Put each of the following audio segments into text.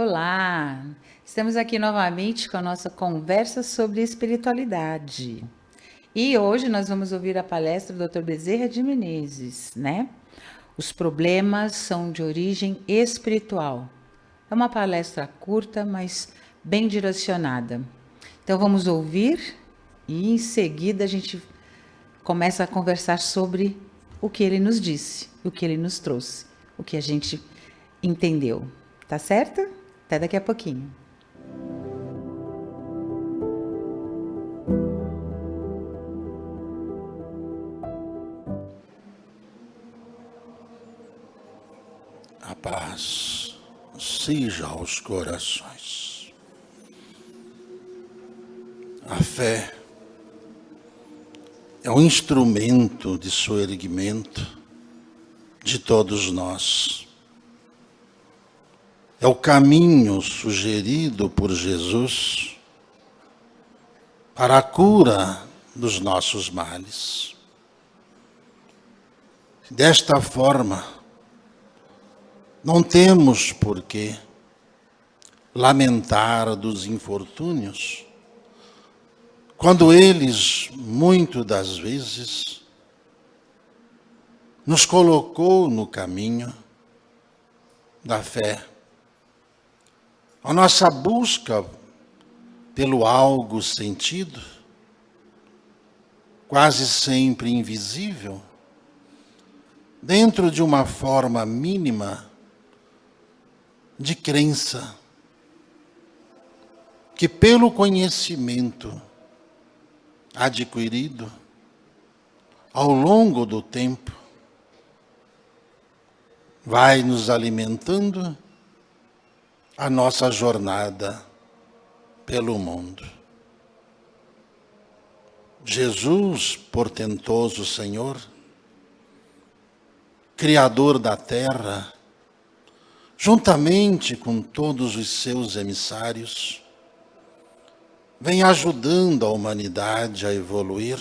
Olá! Estamos aqui novamente com a nossa conversa sobre espiritualidade. E hoje nós vamos ouvir a palestra do Dr. Bezerra de Menezes, né? Os problemas são de origem espiritual. É uma palestra curta, mas bem direcionada. Então vamos ouvir e em seguida a gente começa a conversar sobre o que ele nos disse, o que ele nos trouxe, o que a gente entendeu. Tá certo? Até daqui a pouquinho. A paz seja aos corações. A fé é um instrumento de soerguimento de todos nós. É o caminho sugerido por Jesus para a cura dos nossos males. Desta forma, não temos por que lamentar dos infortúnios, quando eles, muitas das vezes, nos colocou no caminho da fé. A nossa busca pelo algo sentido, quase sempre invisível, dentro de uma forma mínima de crença, que pelo conhecimento adquirido ao longo do tempo, vai nos alimentando a nossa jornada pelo mundo. Jesus, portentoso Senhor, Criador da terra, juntamente com todos os seus emissários, vem ajudando a humanidade a evoluir,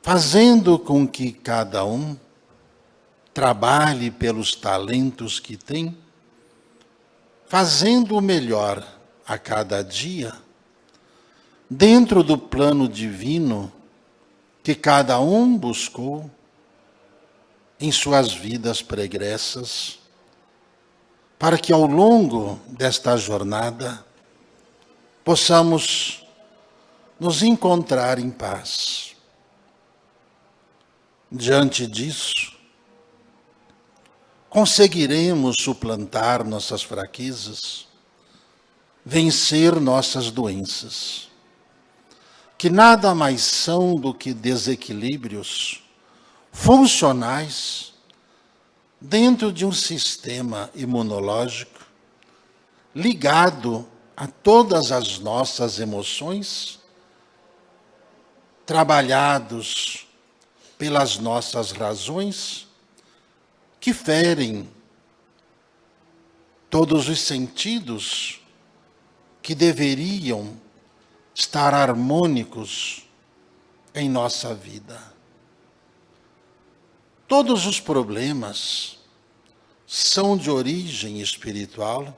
fazendo com que cada um trabalhe pelos talentos que tem, fazendo o melhor a cada dia, dentro do plano divino que cada um buscou em suas vidas pregressas, para que ao longo desta jornada possamos nos encontrar em paz. Diante disso, conseguiremos suplantar nossas fraquezas, vencer nossas doenças, que nada mais são do que desequilíbrios funcionais dentro de um sistema imunológico ligado a todas as nossas emoções, trabalhados pelas nossas razões, que ferem todos os sentidos que deveriam estar harmônicos em nossa vida. Todos os problemas são de origem espiritual,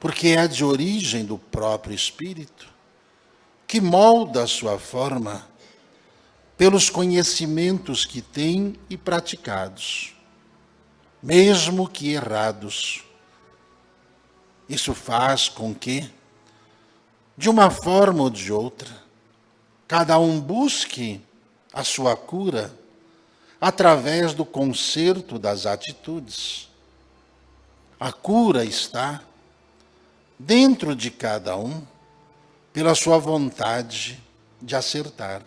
porque é de origem do próprio Espírito, que molda a sua forma pelos conhecimentos que tem e praticados, mesmo que errados. Isso faz com que, de uma forma ou de outra, cada um busque a sua cura através do conserto das atitudes. A cura está dentro de cada um, pela sua vontade de acertar.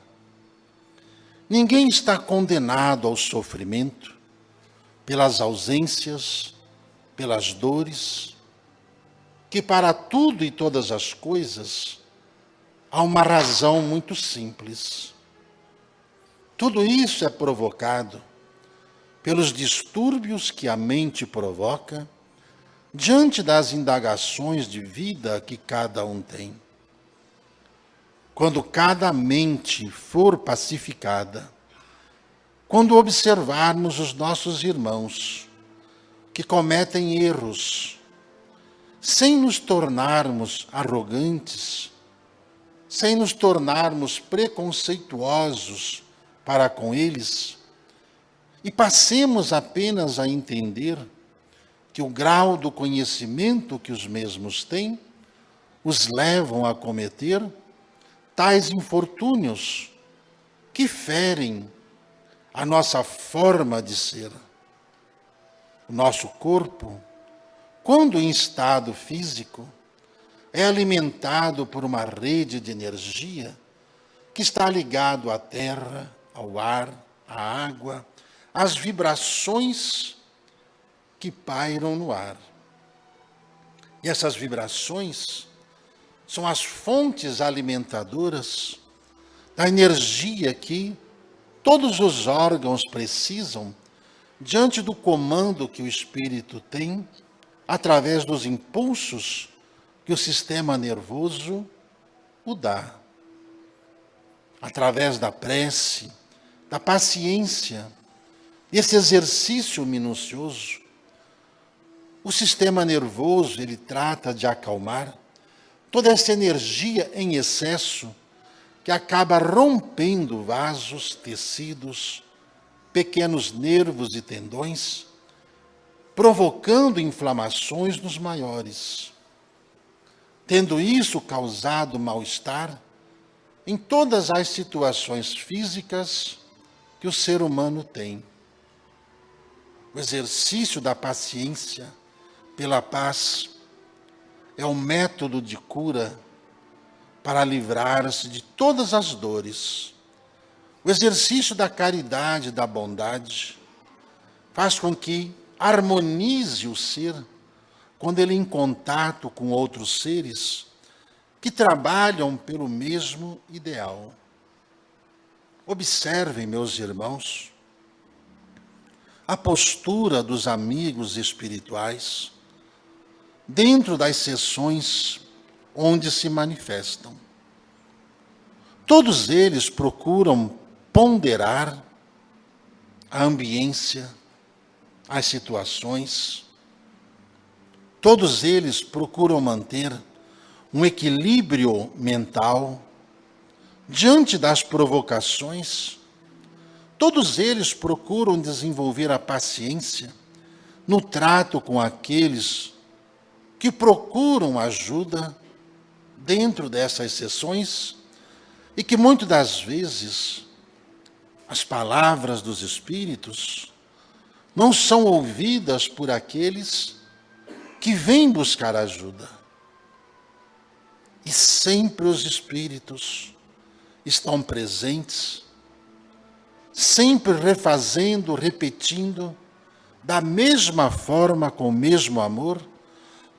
Ninguém está condenado ao sofrimento pelas ausências, pelas dores, que para tudo e todas as coisas há uma razão muito simples. Tudo isso é provocado pelos distúrbios que a mente provoca diante das indagações de vida que cada um tem. Quando cada mente for pacificada, quando observarmos os nossos irmãos que cometem erros, sem nos tornarmos arrogantes, sem nos tornarmos preconceituosos para com eles, e passemos apenas a entender que o grau do conhecimento que os mesmos têm os levam a cometer tais infortúnios que ferem a nossa forma de ser. O nosso corpo, quando em estado físico, é alimentado por uma rede de energia que está ligado à terra, ao ar, à água, às vibrações que pairam no ar. E essas vibrações são as fontes alimentadoras da energia que todos os órgãos precisam diante do comando que o espírito tem através dos impulsos que o sistema nervoso o dá. Através da prece, da paciência, esse exercício minucioso, o sistema nervoso, ele trata de acalmar toda essa energia em excesso que acaba rompendo vasos, tecidos, pequenos nervos e tendões, provocando inflamações nos maiores. Tendo isso causado mal-estar em todas as situações físicas que o ser humano tem. O exercício da paciência pela paz é um método de cura para livrar-se de todas as dores. O exercício da caridade e da bondade faz com que harmonize o ser quando ele é em contato com outros seres que trabalham pelo mesmo ideal. Observem, meus irmãos, a postura dos amigos espirituais dentro das sessões onde se manifestam. Todos eles procuram ponderar a ambiência, as situações. Todos eles procuram manter um equilíbrio mental diante das provocações. Todos eles procuram desenvolver a paciência no trato com aqueles que procuram ajuda dentro dessas sessões e que muitas das vezes as palavras dos espíritos não são ouvidas por aqueles que vêm buscar ajuda. E sempre os espíritos estão presentes, sempre refazendo, repetindo, da mesma forma, com o mesmo amor,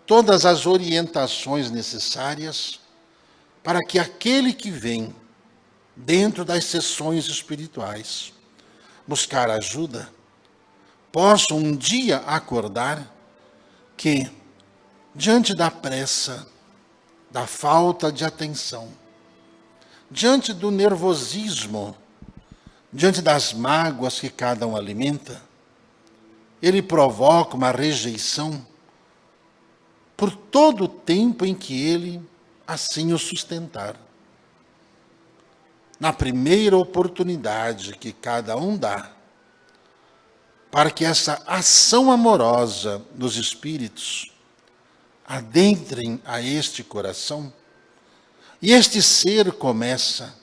todas as orientações necessárias para que aquele que vem dentro das sessões espirituais buscar ajuda, possa um dia acordar que, diante da pressa, da falta de atenção, diante do nervosismo, diante das mágoas que cada um alimenta, ele provoca uma rejeição por todo o tempo em que ele assim o sustentar. Na primeira oportunidade que cada um dá, para que essa ação amorosa dos espíritos adentrem a este coração, e este ser começa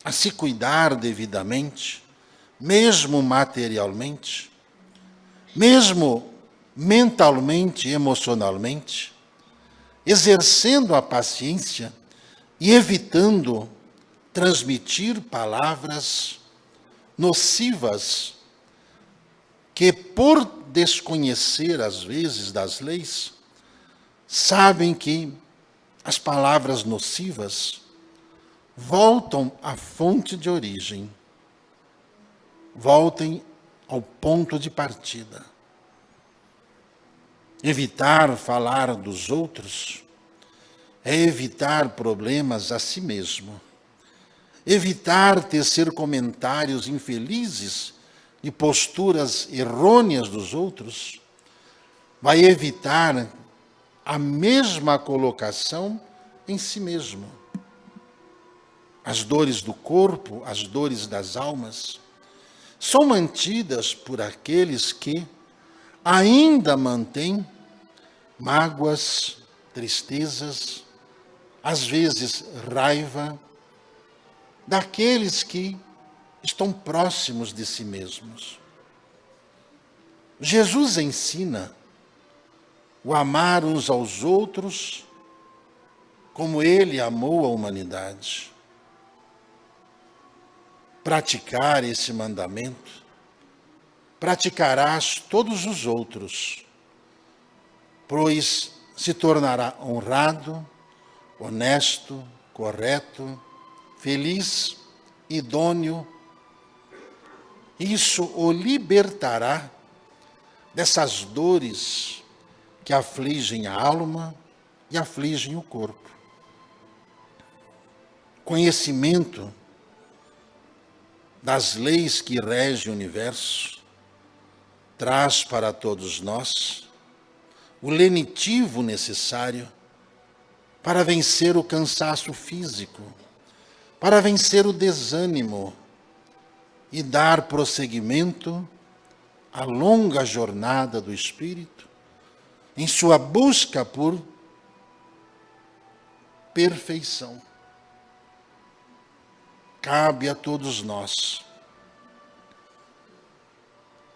a se cuidar devidamente, mesmo materialmente, mesmo mentalmente e emocionalmente, exercendo a paciência e evitando transmitir palavras nocivas que, por desconhecer às vezes das leis, sabem que as palavras nocivas voltam à fonte de origem, voltem ao ponto de partida. Evitar falar dos outros é evitar problemas a si mesmo. Evitar tecer comentários infelizes de posturas errôneas dos outros, vai evitar a mesma colocação em si mesmo. As dores do corpo, as dores das almas, são mantidas por aqueles que ainda mantêm mágoas, tristezas, às vezes raiva, daqueles que estão próximos de si mesmos. Jesus ensina o amar uns aos outros como ele amou a humanidade. Praticar esse mandamento, praticarás todos os outros, pois se tornará honrado, honesto, correto, feliz, idôneo. Isso o libertará dessas dores que afligem a alma e afligem o corpo. Conhecimento das leis que regem o universo traz para todos nós o lenitivo necessário para vencer o cansaço físico, para vencer o desânimo e dar prosseguimento à longa jornada do espírito em sua busca por perfeição. Cabe a todos nós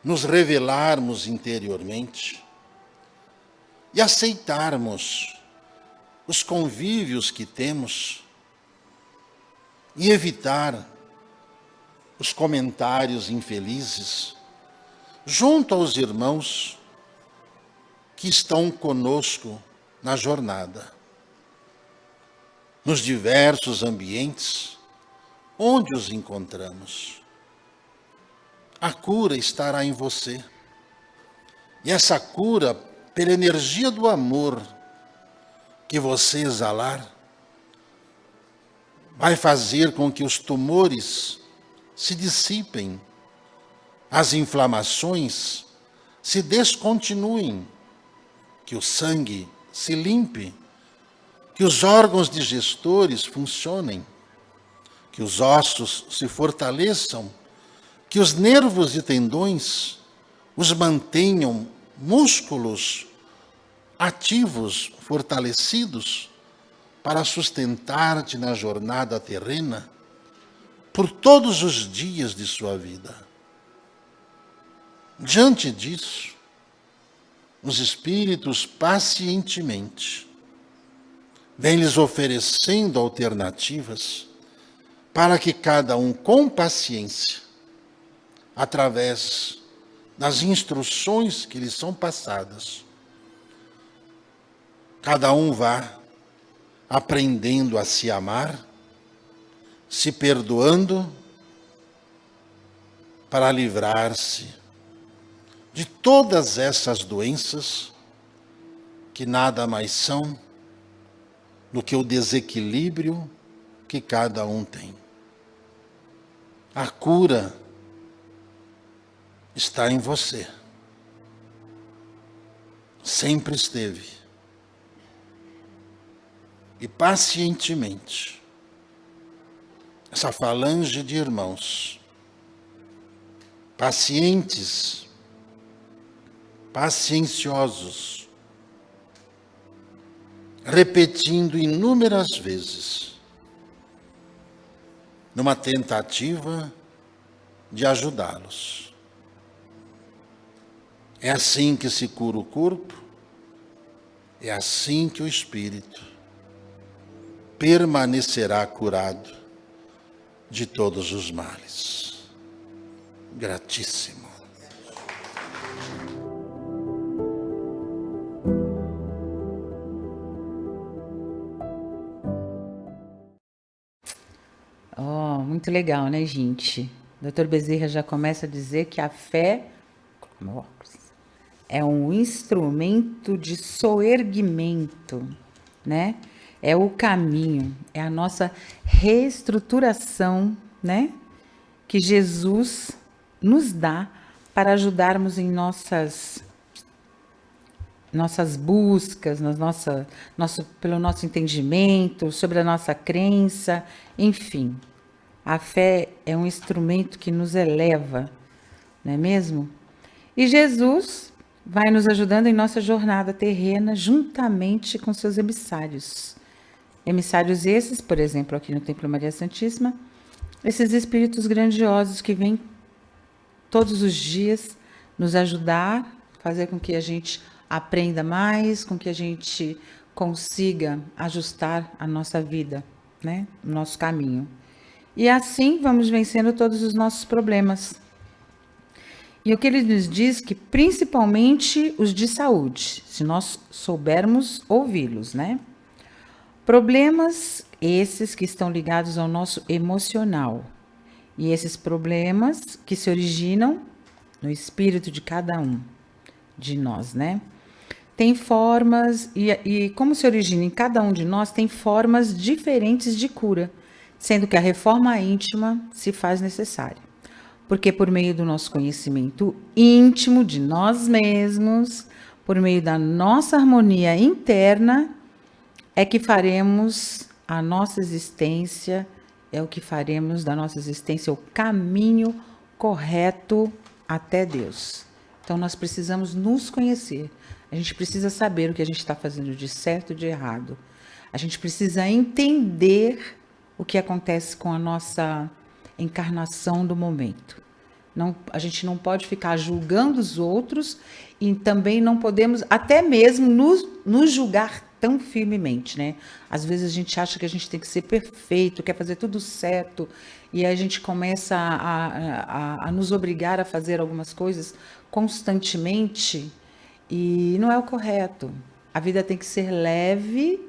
nos revelarmos interiormente e aceitarmos os convívios que temos e evitar os comentários infelizes junto aos irmãos que estão conosco na jornada, nos diversos ambientes onde os encontramos. A cura estará em você. E essa cura, pela energia do amor que você exalar, vai fazer com que os tumores se dissipem, as inflamações se descontinuem, que o sangue se limpe, que os órgãos digestores funcionem, que os ossos se fortaleçam, que os nervos e tendões os mantenham músculos ativos, fortalecidos, para sustentar-te na jornada terrena por todos os dias de sua vida. Diante disso, os espíritos pacientemente vêm lhes oferecendo alternativas para que cada um, com paciência, através das instruções que lhes são passadas, cada um vá aprendendo a se amar, se perdoando, para livrar-se de todas essas doenças que nada mais são do que o desequilíbrio que cada um tem. A cura está em você. Sempre esteve. E pacientemente, essa falange de irmãos, pacientes, pacienciosos, repetindo inúmeras vezes, numa tentativa de ajudá-los. É assim que se cura o corpo, é assim que o espírito permanecerá curado de todos os males. Gratíssimo. Oh, muito legal, né, gente? Dr. Bezerra já começa a dizer que a fé é um instrumento de soerguimento, né? É o caminho, é a nossa reestruturação, né? Que Jesus nos dá para ajudarmos em nossas buscas, pelo nosso entendimento, sobre a nossa crença, enfim. A fé é um instrumento que nos eleva, não é mesmo? E Jesus vai nos ajudando em nossa jornada terrena, juntamente com seus emissários. Emissários esses, por exemplo, aqui no Templo Maria Santíssima, esses espíritos grandiosos que vêm todos os dias nos ajudar, fazer com que a gente aprenda mais, com que a gente consiga ajustar a nossa vida, né? O nosso caminho. E assim vamos vencendo todos os nossos problemas. E o que ele nos diz que principalmente os de saúde, se nós soubermos ouvi-los, né? Problemas esses que estão ligados ao nosso emocional. E esses problemas que se originam no espírito de cada um de nós, né? Tem formas, e como se origina em cada um de nós, tem formas diferentes de cura, sendo que a reforma íntima se faz necessária. Porque por meio do nosso conhecimento íntimo de nós mesmos, por meio da nossa harmonia interna, é que faremos a nossa existência, é o que faremos da nossa existência o caminho correto até Deus. Então nós precisamos nos conhecer. A gente precisa saber o que a gente está fazendo de certo e de errado. A gente precisa entender o que acontece com a nossa encarnação do momento. Não, a gente não pode ficar julgando os outros e também não podemos até mesmo nos julgar tão firmemente, né? Às vezes a gente acha que a gente tem que ser perfeito, quer fazer tudo certo, e a gente começa a nos obrigar a fazer algumas coisas constantemente, e não é o correto. A vida tem que ser leve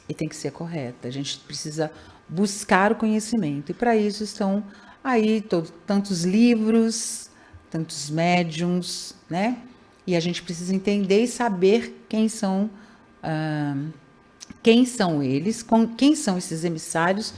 e tem que ser correta. A gente precisa buscar o conhecimento, e para isso estão aí tantos livros, tantos médiums, né? E a gente precisa entender e saber quem são eles, quem são esses emissários,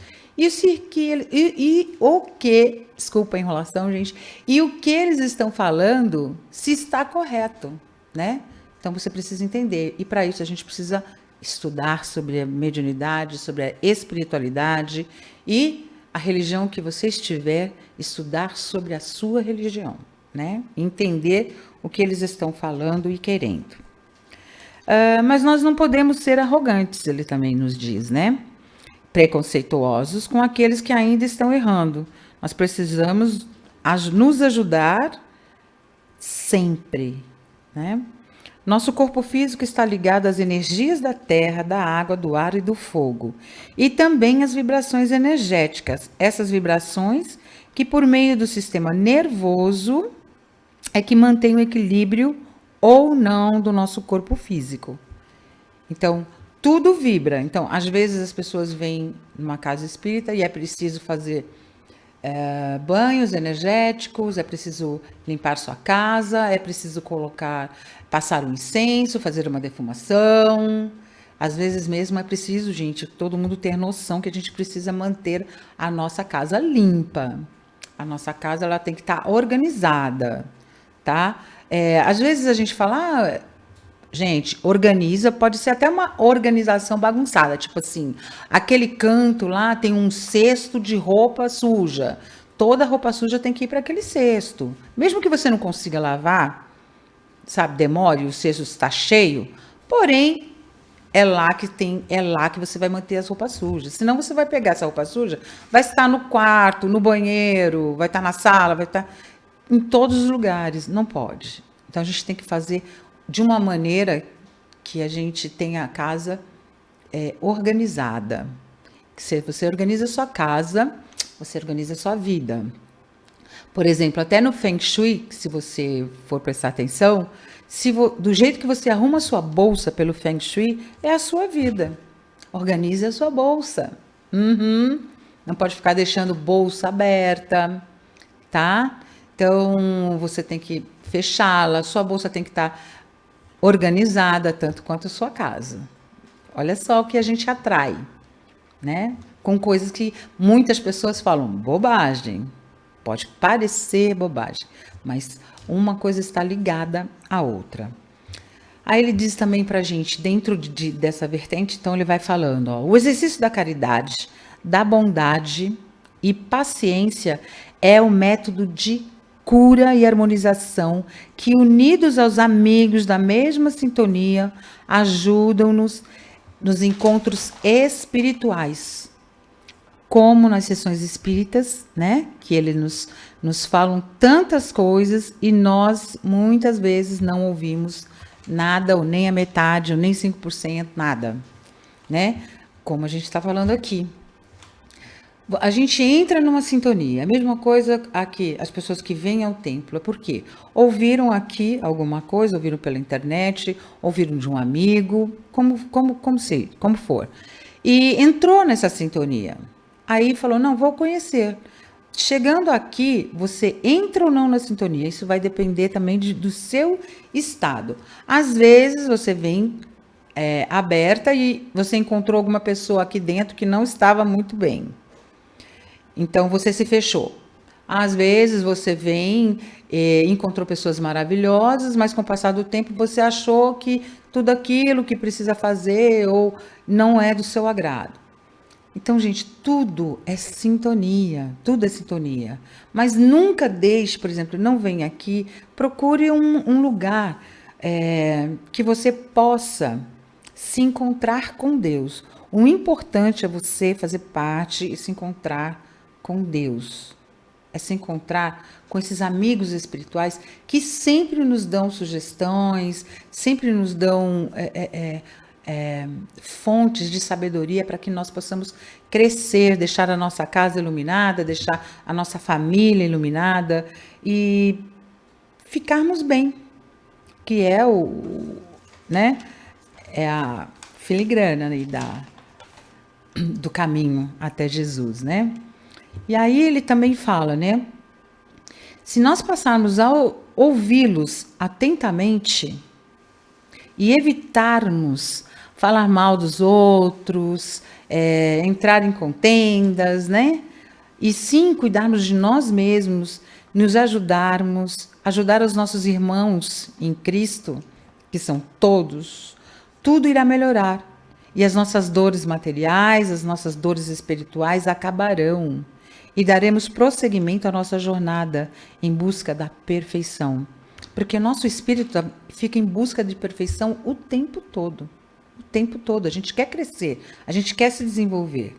desculpa a enrolação, gente, e o que eles estão falando, se está correto, né? Então você precisa entender, e para isso a gente precisa estudar sobre a mediunidade, sobre a espiritualidade e a religião que você estiver, estudar sobre a sua religião, né? Entender o que eles estão falando e querendo. Mas nós não podemos ser arrogantes, ele também nos diz, né? Preconceituosos com aqueles que ainda estão errando. Nós precisamos nos ajudar sempre, né? Nosso corpo físico está ligado às energias da terra, da água, do ar e do fogo. E também às vibrações energéticas. Essas vibrações que, por meio do sistema nervoso, é que mantém o equilíbrio ou não do nosso corpo físico. Então, tudo vibra. Então, às vezes as pessoas vêm numa casa espírita e é preciso fazer banhos energéticos, é preciso limpar sua casa, é preciso passar um incenso, fazer uma defumação. Às vezes mesmo é preciso, gente, todo mundo ter noção que a gente precisa manter a nossa casa limpa. A nossa casa ela tem que estar organizada, tá? Às vezes a gente fala, gente, organiza, pode ser até uma organização bagunçada, tipo assim, aquele canto lá tem um cesto de roupa suja. Toda roupa suja tem que ir para aquele cesto. Mesmo que você não consiga lavar, sabe, demore, o cesto está cheio, porém, é lá que você vai manter as roupas sujas. Senão você vai pegar essa roupa suja, vai estar no quarto, no banheiro, vai estar na sala, vai estar em todos os lugares. Não pode. Então a gente tem que fazer de uma maneira que a gente tenha a casa organizada. Se você organiza a sua casa, você organiza a sua vida. Por exemplo, até no Feng Shui, se você for prestar atenção, do jeito que você arruma a sua bolsa pelo Feng Shui, é a sua vida. Organize a sua bolsa. Não pode ficar deixando bolsa aberta, tá? Então, você tem que fechá-la, sua bolsa tem que estar organizada, tanto quanto a sua casa. Olha só o que a gente atrai, né? Com coisas que muitas pessoas falam bobagem. Pode parecer bobagem, mas uma coisa está ligada à outra. Aí ele diz também para a gente, dentro dessa vertente, então ele vai falando, ó, o exercício da caridade, da bondade e paciência é o método de cura e harmonização que, unidos aos amigos da mesma sintonia, ajudam-nos nos encontros espirituais, como nas sessões espíritas, né? Que ele nos falam tantas coisas e nós muitas vezes não ouvimos nada, ou nem a metade, ou nem 5%, nada, né? Como a gente está falando aqui. A gente entra numa sintonia. A mesma coisa aqui, as pessoas que vêm ao templo. É por quê? Ouviram aqui alguma coisa, ouviram pela internet, ouviram de um amigo, como for. E entrou nessa sintonia. Aí falou, não, vou conhecer. Chegando aqui, você entra ou não na sintonia. Isso vai depender também do seu estado. Às vezes, você vem aberta e você encontrou alguma pessoa aqui dentro que não estava muito bem. Então, você se fechou. Às vezes, você vem e encontrou pessoas maravilhosas, mas com o passar do tempo, você achou que tudo aquilo que precisa fazer ou não é do seu agrado. Então, gente, tudo é sintonia, tudo é sintonia. Mas nunca deixe, por exemplo, não venha aqui, procure um lugar que você possa se encontrar com Deus. O importante é você fazer parte e se encontrar com Deus. É se encontrar com esses amigos espirituais que sempre nos dão sugestões, sempre nos dão fontes de sabedoria para que nós possamos crescer, deixar a nossa casa iluminada, deixar a nossa família iluminada e ficarmos bem, que é a filigrana aí do caminho até Jesus, né? E aí ele também fala, né? Se nós passarmos a ouvi-los atentamente e evitarmos falar mal dos outros, entrar em contendas, né? E sim cuidarmos de nós mesmos, nos ajudarmos, ajudar os nossos irmãos em Cristo, que são todos, tudo irá melhorar. E as nossas dores materiais, as nossas dores espirituais acabarão. E daremos prosseguimento à nossa jornada em busca da perfeição. Porque o nosso espírito fica em busca de perfeição o tempo todo. O tempo todo. A gente quer crescer, a gente quer se desenvolver.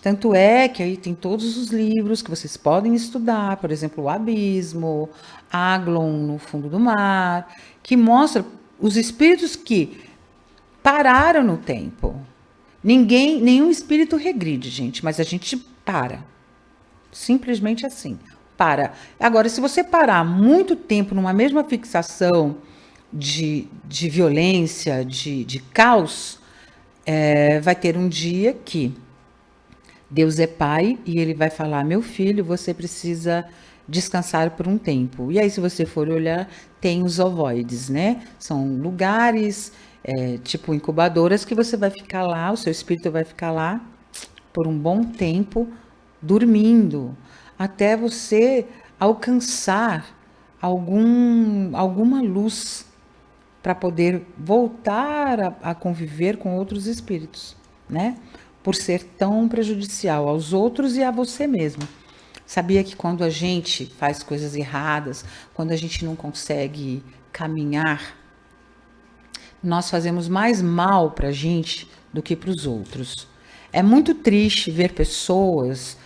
Tanto é que aí tem todos os livros que vocês podem estudar, por exemplo, O Abismo, Aglon no Fundo do Mar, que mostra os espíritos que pararam no tempo. Nenhum espírito regride, gente, mas a gente para. Simplesmente assim. Para. Agora, se você parar muito tempo numa mesma fixação de violência, de caos, vai ter um dia que Deus é pai e ele vai falar, meu filho, você precisa descansar por um tempo. E aí, se você for olhar, tem os ovoides, né? São lugares, tipo incubadoras, que você vai ficar lá, o seu espírito vai ficar lá por um bom tempo, dormindo, até você alcançar alguma luz para poder voltar a conviver com outros espíritos, né? Por ser tão prejudicial aos outros e a você mesmo. Sabia que quando a gente faz coisas erradas, quando a gente não consegue caminhar, nós fazemos mais mal para a gente do que para os outros. É muito triste ver pessoas,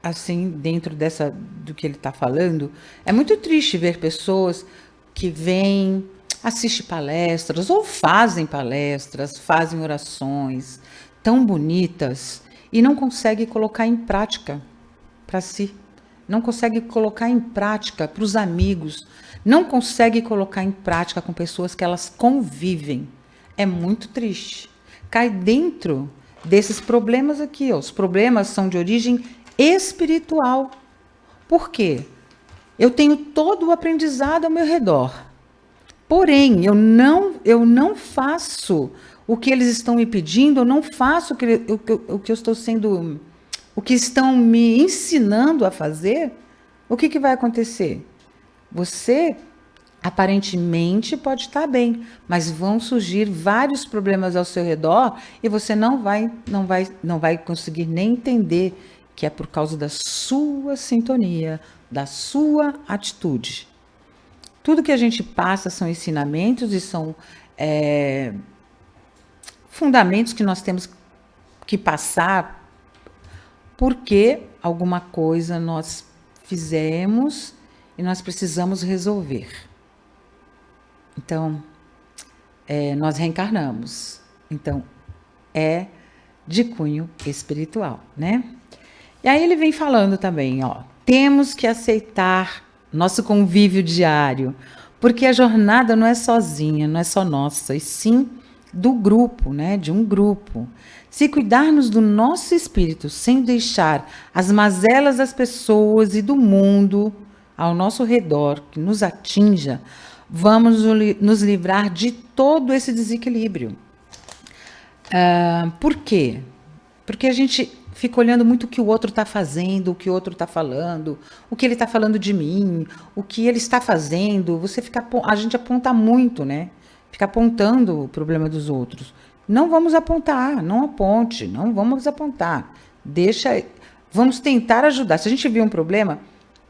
assim, dentro do que ele está falando, é muito triste ver pessoas que vêm, assistem palestras ou fazem palestras, fazem orações tão bonitas e não conseguem colocar em prática para si, não conseguem colocar em prática para os amigos, não conseguem colocar em prática com pessoas que elas convivem. É muito triste. Cai dentro desses problemas aqui, ó. Os problemas são de origem espiritual. Por quê? Eu tenho todo o aprendizado ao meu redor. Porém, eu não faço o que eles estão me pedindo, eu não faço o que eu estou sendo, o que estão me ensinando a fazer. o que, que vai acontecer? Você aparentemente pode estar bem, mas vão surgir vários problemas ao seu redor e você não vai conseguir nem entender que é por causa da sua sintonia, da sua atitude. Tudo que a gente passa são ensinamentos e são fundamentos que nós temos que passar porque alguma coisa nós fizemos e nós precisamos resolver. Então, nós reencarnamos. Então, é de cunho espiritual, né? E aí ele vem falando também, ó, temos que aceitar nosso convívio diário, porque a jornada não é sozinha, não é só nossa, e sim do grupo, né? De um grupo. Se cuidarmos do nosso espírito sem deixar as mazelas das pessoas e do mundo ao nosso redor que nos atinja, vamos nos livrar de todo esse desequilíbrio. Por quê? Porque a gente fica olhando muito o que o outro está fazendo, o que o outro está falando, o que ele está falando de mim, o que ele está fazendo. A gente aponta muito, né? Fica apontando o problema dos outros. Não vamos apontar, não aponte, não vamos apontar. Vamos tentar ajudar. Se a gente vê um problema,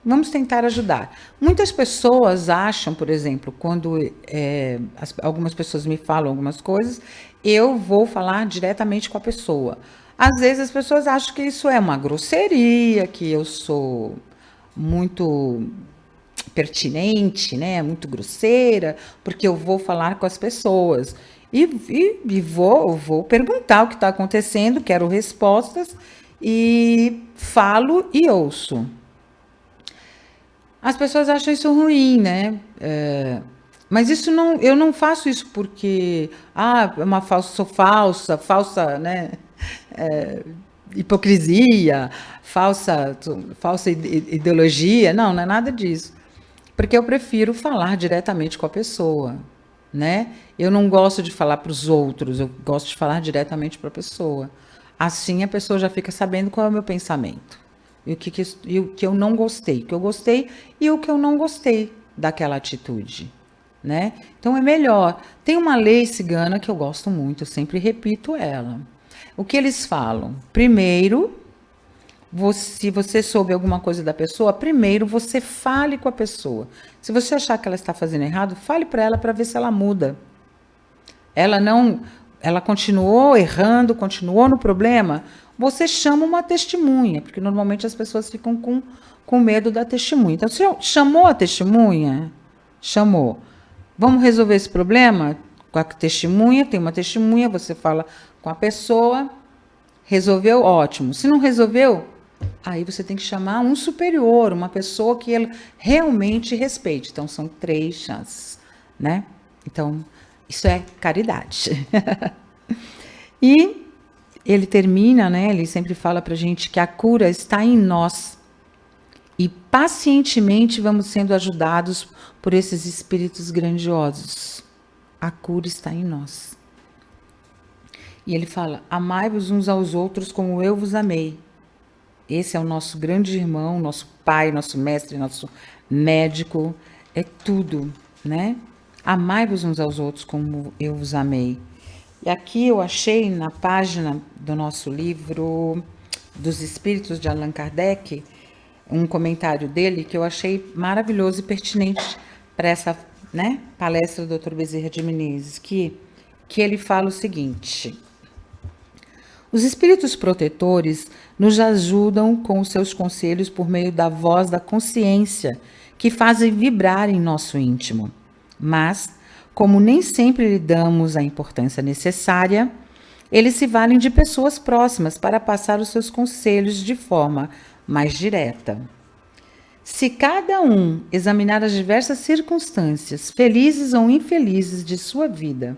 vamos tentar ajudar. Muitas pessoas acham, por exemplo, quando algumas pessoas me falam algumas coisas, eu vou falar diretamente com a pessoa. Às vezes as pessoas acham que isso é uma grosseria, que eu sou muito pertinente, né? Muito grosseira, porque eu vou falar com as pessoas. E vou perguntar o que está acontecendo, quero respostas, e falo e ouço. As pessoas acham isso ruim, né? Mas isso não, eu não faço isso porque sou falsa, né? Hipocrisia, falsa ideologia. Não é nada disso. Porque eu prefiro falar diretamente com a pessoa, né? Eu não gosto de falar para os outros, eu gosto de falar diretamente para a pessoa. Assim a pessoa já fica sabendo qual é o meu pensamento. E o que eu não gostei, o que eu gostei e o que eu não gostei daquela atitude, né? Então é melhor. Tem uma lei cigana que eu gosto muito, eu sempre repito ela. O que eles falam? Primeiro, se você soube alguma coisa da pessoa, primeiro você fale com a pessoa. Se você achar que ela está fazendo errado, fale para ela para ver se ela muda. Ela continuou errando, continuou no problema, você chama uma testemunha, porque normalmente as pessoas ficam com medo da testemunha. Então, você chamou a testemunha? Chamou. Vamos resolver esse problema com a testemunha? Tem uma testemunha, você fala com a pessoa, resolveu? Ótimo. Se não resolveu, aí você tem que chamar um superior, uma pessoa que ele realmente respeite. Então, são 3 chances, né? Então, isso é caridade. E ele termina, né? Ele sempre fala para a gente que a cura está em nós. E pacientemente vamos sendo ajudados por esses espíritos grandiosos. A cura está em nós. E ele fala: amai-vos uns aos outros como eu vos amei. Esse é o nosso grande irmão, nosso pai, nosso mestre, nosso médico. É tudo, né? Amai-vos uns aos outros como eu vos amei. E aqui eu achei na página do nosso livro dos Espíritos de Allan Kardec um comentário dele que eu achei maravilhoso e pertinente para essa, né, palestra do Dr. Bezerra de Menezes, que ele fala o seguinte: os espíritos protetores nos ajudam com os seus conselhos por meio da voz da consciência que fazem vibrar em nosso íntimo. Mas, como nem sempre lhe damos a importância necessária, eles se valem de pessoas próximas para passar os seus conselhos de forma mais direta. Se cada um examinar as diversas circunstâncias, felizes ou infelizes, de sua vida,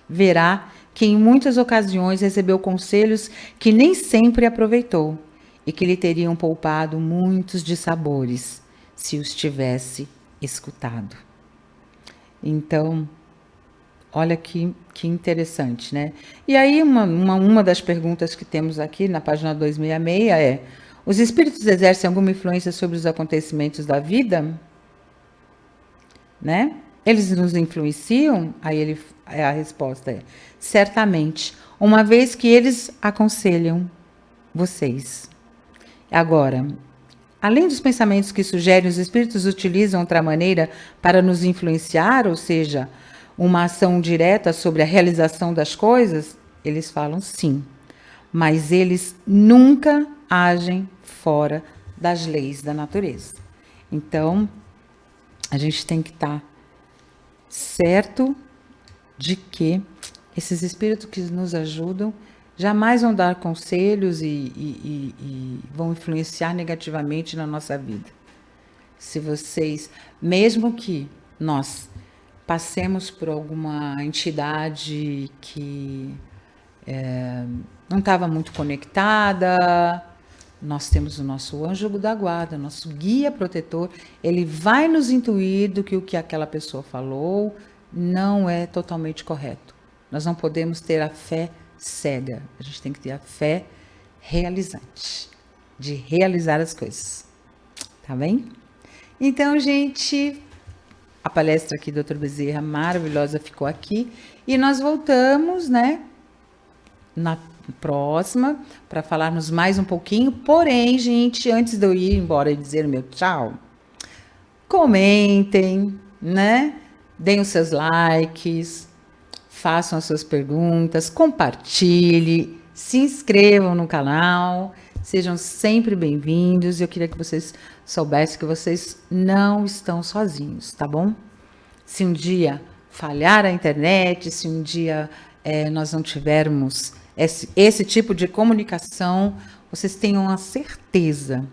verá que em muitas ocasiões recebeu conselhos que nem sempre aproveitou e que lhe teriam poupado muitos dissabores se os tivesse escutado. Então, olha que interessante, né? E aí, uma das perguntas que temos aqui na página 266 é: Os espíritos exercem alguma influência sobre os acontecimentos da vida? Né? Eles nos influenciam? A resposta é: certamente, uma vez que eles aconselham vocês. Agora, além dos pensamentos que sugerem, os espíritos utilizam outra maneira para nos influenciar, ou seja, uma ação direta sobre a realização das coisas? Eles falam sim, mas eles nunca agem fora das leis da natureza. Então, a gente tem que estar certo de que esses espíritos que nos ajudam jamais vão dar conselhos e vão influenciar negativamente na nossa vida. Se vocês, mesmo que nós passemos por alguma entidade que não estava muito conectada, nós temos o nosso anjo da guarda, nosso guia protetor, ele vai nos intuir do que o que aquela pessoa falou não é totalmente correto. Nós não podemos ter a fé cega, a gente tem que ter a fé realizante, de realizar as coisas. Tá bem? Então, gente, a palestra aqui do Dr. Bezerra maravilhosa ficou aqui e nós voltamos, né, na próxima para falarmos mais um pouquinho. Porém, gente, antes de eu ir embora e dizer o meu tchau, comentem, né? Deem os seus likes, façam as suas perguntas, compartilhe, se inscrevam no canal, sejam sempre bem-vindos. Eu queria que vocês soubessem que vocês não estão sozinhos, tá bom? Se um dia falhar a internet, se um dia nós não tivermos esse tipo de comunicação, vocês tenham a certeza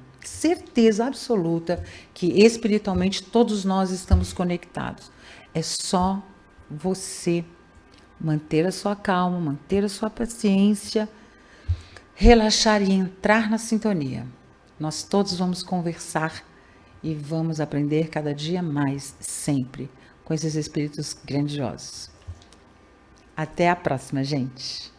absoluta que espiritualmente todos nós estamos conectados. É só você manter a sua calma, manter a sua paciência, relaxar e entrar na sintonia. Nós todos vamos conversar e vamos aprender cada dia mais, sempre, com esses espíritos grandiosos. Até a próxima, gente.